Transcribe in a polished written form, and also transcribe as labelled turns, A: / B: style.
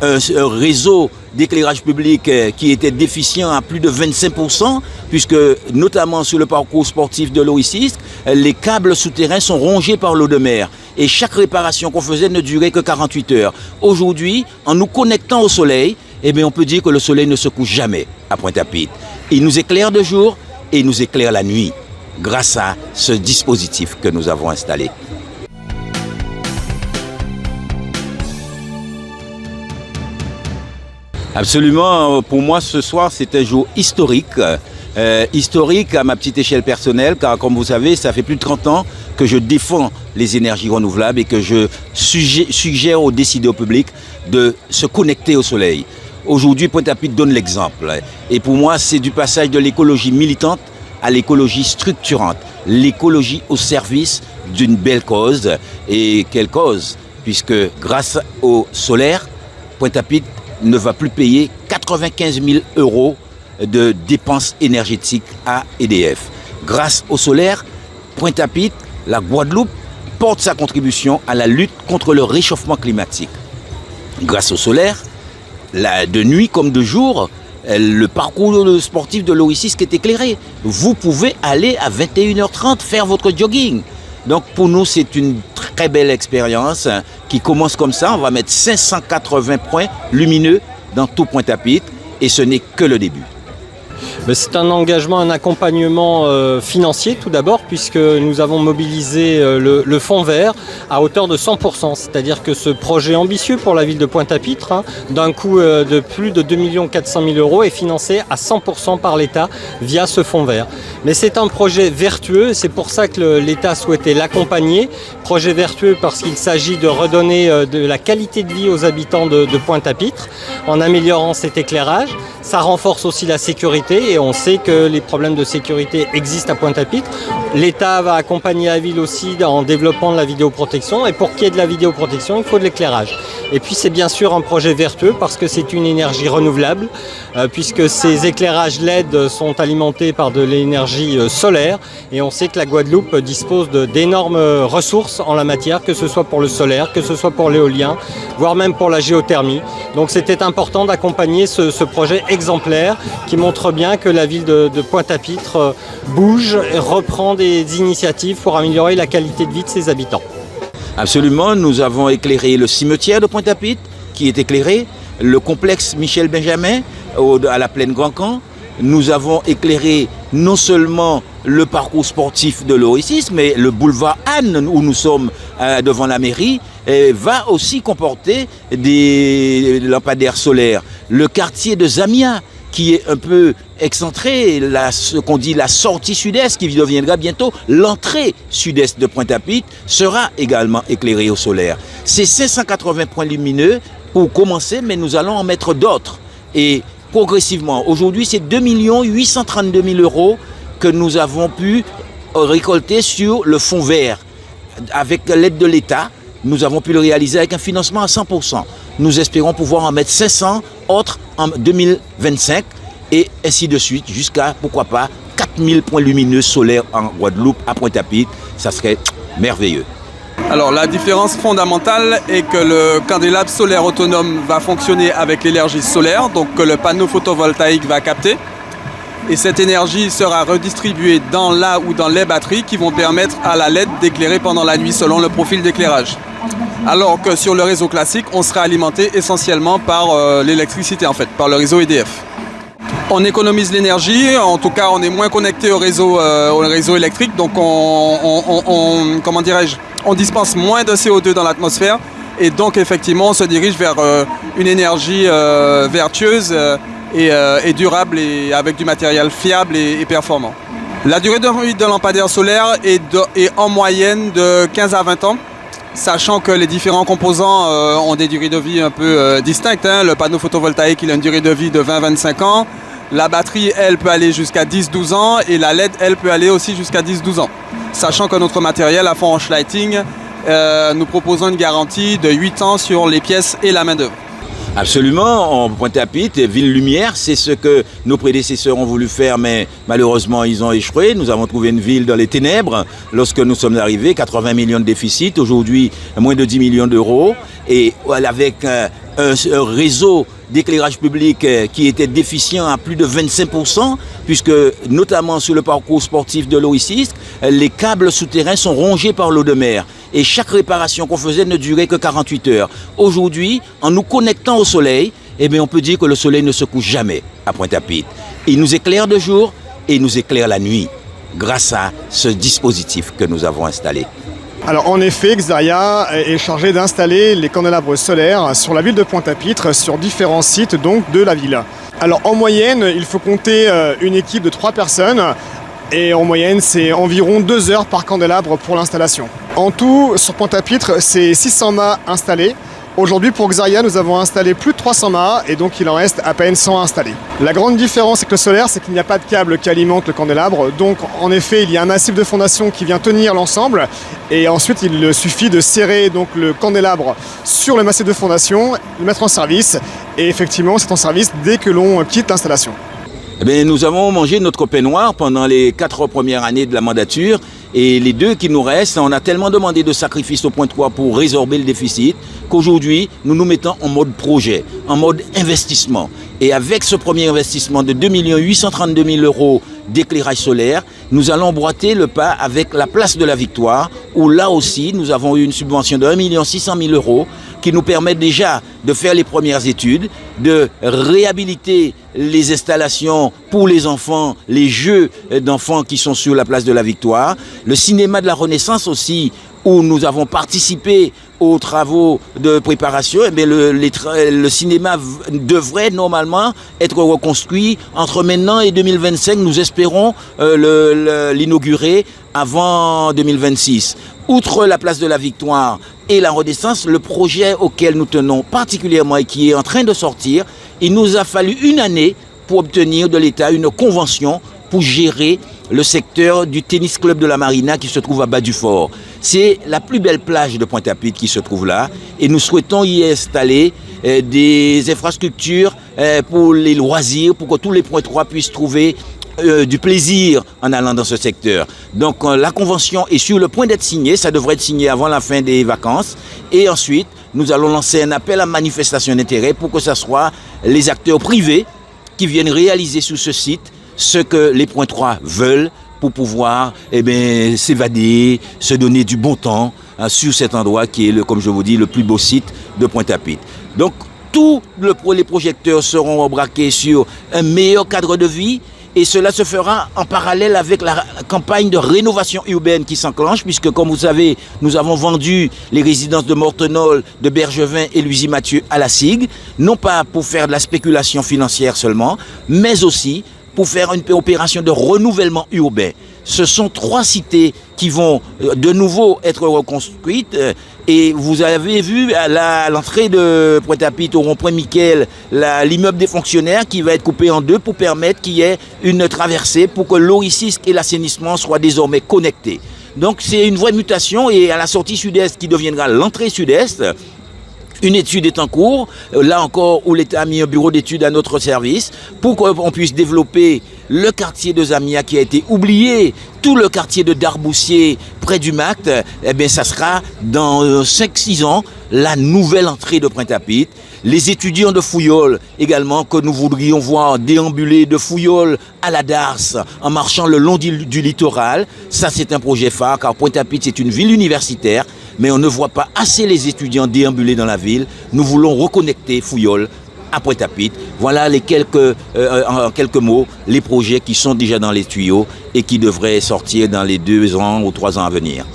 A: un réseau d'éclairage public qui était déficient à plus de 25%, puisque notamment sur le parcours sportif de l'Oricisque, les câbles souterrains sont rongés par l'eau de mer. Et chaque réparation qu'on faisait ne durait que 48 heures. Aujourd'hui, en nous connectant au soleil, eh bien, on peut dire que le soleil ne se couche jamais à Pointe-à-Pitre. Il nous éclaire de jour et il nous éclaire la nuit, grâce à ce dispositif que nous avons installé. Absolument, pour moi ce soir c'est un jour historique. Historique à ma petite échelle personnelle, car comme vous savez, ça fait plus de 30 ans que je défends les énergies renouvelables et que je suggère aux décideurs publics de se connecter au soleil. Aujourd'hui, Pointe-à-Pitre donne l'exemple. Et pour moi, c'est du passage de l'écologie militante à l'écologie structurante. L'écologie au service d'une belle cause. Et quelle cause? Puisque grâce au solaire, Pointe-à-Pitre ne va plus payer 95 000 € de dépenses énergétiques à EDF. Grâce au solaire, Pointe-à-Pitre, la Guadeloupe, porte sa contribution à la lutte contre le réchauffement climatique. Grâce au solaire, de nuit comme de jour, le parcours sportif de l'Oricisque est éclairé. Vous pouvez aller à 21h30 faire votre jogging. Donc pour nous, c'est une très belle expérience qui commence comme ça. On va mettre 580 points lumineux dans tout Pointe-à-Pitre et ce n'est que le début.
B: C'est un engagement, un accompagnement financier tout d'abord, puisque nous avons mobilisé le fonds vert à hauteur de 100%. C'est-à-dire que ce projet ambitieux pour la ville de Pointe-à-Pitre, d'un coût de plus de 2 400 000 € est financé à 100% par l'État via ce fonds vert. Mais c'est un projet vertueux, c'est pour ça que l'État souhaitait l'accompagner. Projet vertueux parce qu'il s'agit de redonner de la qualité de vie aux habitants de Pointe-à-Pitre en améliorant cet éclairage. Ça renforce aussi la sécurité et on sait que les problèmes de sécurité existent à Pointe-à-Pitre. L'État va accompagner la ville aussi en développant de la vidéoprotection et pour qu'il y ait de la vidéoprotection, il faut de l'éclairage. Et puis c'est bien sûr un projet vertueux parce que c'est une énergie renouvelable puisque ces éclairages LED sont alimentés par de l'énergie solaire et on sait que la Guadeloupe dispose d'énormes ressources en la matière, que ce soit pour le solaire, que ce soit pour l'éolien, voire même pour la géothermie. Donc c'était important d'accompagner ce projet exemplaire qui montre bien que la ville de Pointe-à-Pitre bouge et reprend des initiatives pour améliorer la qualité de vie de ses habitants.
A: Absolument, nous avons éclairé le cimetière de Pointe-à-Pitre qui est éclairé, le complexe Michel Benjamin à la plaine Grand Camp. Nous avons éclairé non seulement le parcours sportif de l'Oricisque, mais le boulevard Anne où nous sommes devant la mairie va aussi comporter des lampadaires solaires. Le quartier de Zamia qui est un peu excentré, ce qu'on dit la sortie sud-est, qui deviendra bientôt l'entrée sud-est de Pointe-à-Pitre, sera également éclairée au solaire. C'est 580 points lumineux pour commencer, mais nous allons en mettre d'autres. Et progressivement, aujourd'hui, c'est 2 832 000 € que nous avons pu récolter sur le fonds vert. Avec l'aide de l'État, nous avons pu le réaliser avec un financement à 100%. Nous espérons pouvoir en mettre 500 autres en 2025 et ainsi de suite jusqu'à, pourquoi pas, 4000 points lumineux solaires en Guadeloupe, à Pointe-à-Pitre. Ça serait merveilleux.
C: Alors la différence fondamentale est que le candélabre solaire autonome va fonctionner avec l'énergie solaire, donc que le panneau photovoltaïque va capter. Et cette énergie sera redistribuée dans la ou dans les batteries qui vont permettre à la LED d'éclairer pendant la nuit selon le profil d'éclairage. Alors que sur le réseau classique, on sera alimenté essentiellement par l'électricité en fait, par le réseau EDF. On économise l'énergie, en tout cas on est moins connecté au réseau électrique, donc comment dirais-je, on dispense moins de CO2 dans l'atmosphère et donc effectivement on se dirige vers une énergie vertueuse et durable et avec du matériel fiable et performant. La durée de vie de lampadaire solaire est en moyenne de 15 à 20 ans, sachant que les différents composants ont des durées de vie un peu distinctes. Le panneau photovoltaïque il a une durée de vie de 20-25 ans, la batterie elle peut aller jusqu'à 10-12 ans et la LED elle peut aller aussi jusqu'à 10-12 ans. Sachant que notre matériel à fond Lighting, nous proposons une garantie de 8 ans sur les pièces et la main d'œuvre.
A: Absolument, en Pointe-à-Pitre, ville lumière, c'est ce que nos prédécesseurs ont voulu faire, mais malheureusement ils ont échoué. Nous avons trouvé une ville dans les ténèbres lorsque nous sommes arrivés, 80 millions de déficit, aujourd'hui moins de 10 millions d'euros, et avec un réseau d'éclairage public qui était déficient à plus de 25%, puisque notamment sur le parcours sportif de l'Oïsisque, les câbles souterrains sont rongés par l'eau de mer. Et chaque réparation qu'on faisait ne durait que 48 heures. Aujourd'hui, en nous connectant au soleil, eh bien, on peut dire que le soleil ne se couche jamais à Pointe-à-Pitre. Il nous éclaire de jour et il nous éclaire la nuit, grâce à ce dispositif que nous avons installé.
D: Alors en effet, Xaria est chargé d'installer les candélabres solaires sur la ville de Pointe-à-Pitre, sur différents sites donc de la ville. Alors en moyenne, il faut compter une équipe de 3 personnes. Et en moyenne, c'est environ 2 heures par candélabre pour l'installation. En tout, sur Pointe-à-Pitre, c'est 600 mâts installés. Aujourd'hui, pour Xaria, nous avons installé plus de 300 mâts et donc il en reste à peine 100 installés. La grande différence avec le solaire, c'est qu'il n'y a pas de câble qui alimente le candélabre. Donc, en effet, il y a un massif de fondation qui vient tenir l'ensemble. Et ensuite, il suffit de serrer donc, le candélabre sur le massif de fondation, le mettre en service. Et effectivement, c'est en service dès que l'on quitte l'installation.
A: Eh bien, nous avons mangé notre pain noir pendant les 4 premières années de la mandature et les 2 qui nous restent, on a tellement demandé de sacrifices au point 3 pour résorber le déficit qu'aujourd'hui, nous nous mettons en mode projet, en mode investissement. Et avec ce premier investissement de 2 832 000 euros d'éclairage solaire, nous allons emboîter le pas avec la place de la Victoire, où là aussi, nous avons eu une subvention de 1 600 000 euros qui nous permet déjà de faire les premières études, de réhabiliter les installations pour les enfants, les jeux d'enfants qui sont sur la place de la Victoire, le cinéma de la Renaissance aussi, où nous avons participé aux travaux de préparation. Eh bien, le cinéma devrait normalement être reconstruit entre maintenant et 2025. Nous espérons l'inaugurer avant 2026. Outre la place de la Victoire et la Renaissance, le projet auquel nous tenons particulièrement et qui est en train de sortir, il nous a fallu 1 année pour obtenir de l'État une convention pour gérer le secteur du tennis club de la Marina qui se trouve à Bas-du-Fort. C'est la plus belle plage de Pointe-à-Pitre qui se trouve là et nous souhaitons y installer des infrastructures pour les loisirs, pour que tous les points 3 puissent trouver du plaisir en allant dans ce secteur. Donc la convention est sur le point d'être signée, ça devrait être signé avant la fin des vacances et ensuite nous allons lancer un appel à manifestation d'intérêt pour que ce soit les acteurs privés qui viennent réaliser sur ce site ce que les points 3 veulent pour pouvoir s'évader, se donner du bon temps sur cet endroit qui est, comme je vous dis, le plus beau site de Pointe-à-Pitre. Donc tous les projecteurs seront braqués sur un meilleur cadre de vie et cela se fera en parallèle avec la campagne de rénovation urbaine qui s'enclenche puisque, comme vous savez, nous avons vendu les résidences de Mortenol, de Bergevin et Louisy-Mathieu à la SIG, non pas pour faire de la spéculation financière seulement, mais aussi pour faire une opération de renouvellement urbain. Ce sont 3 cités qui vont de nouveau être reconstruites et vous avez vu à l'entrée de Pointe-à-Pitre au rond-point Miquel l'immeuble des fonctionnaires qui va être coupé en 2 pour permettre qu'il y ait une traversée pour que l'Oïsisque et l'assainissement soient désormais connectés. Donc c'est une vraie mutation et à la sortie sud-est qui deviendra l'entrée sud-est, une étude est en cours, là encore où l'État a mis un bureau d'études à notre service pour qu'on puisse développer le quartier de Zamia qui a été oublié, tout le quartier de Darboussier près du Macte, ça sera dans 5-6 ans la nouvelle entrée de Pointe-à-Pitre. Les étudiants de Fouillol également que nous voudrions voir déambuler de Fouillol à la Darse en marchant le long du littoral, ça c'est un projet phare car Pointe-à-Pitre c'est une ville universitaire. Mais on ne voit pas assez les étudiants déambuler dans la ville. Nous voulons reconnecter Fouillol à Pointe-à-Pitre. Voilà en quelques mots les projets qui sont déjà dans les tuyaux et qui devraient sortir dans les 2 ans ou 3 ans à venir.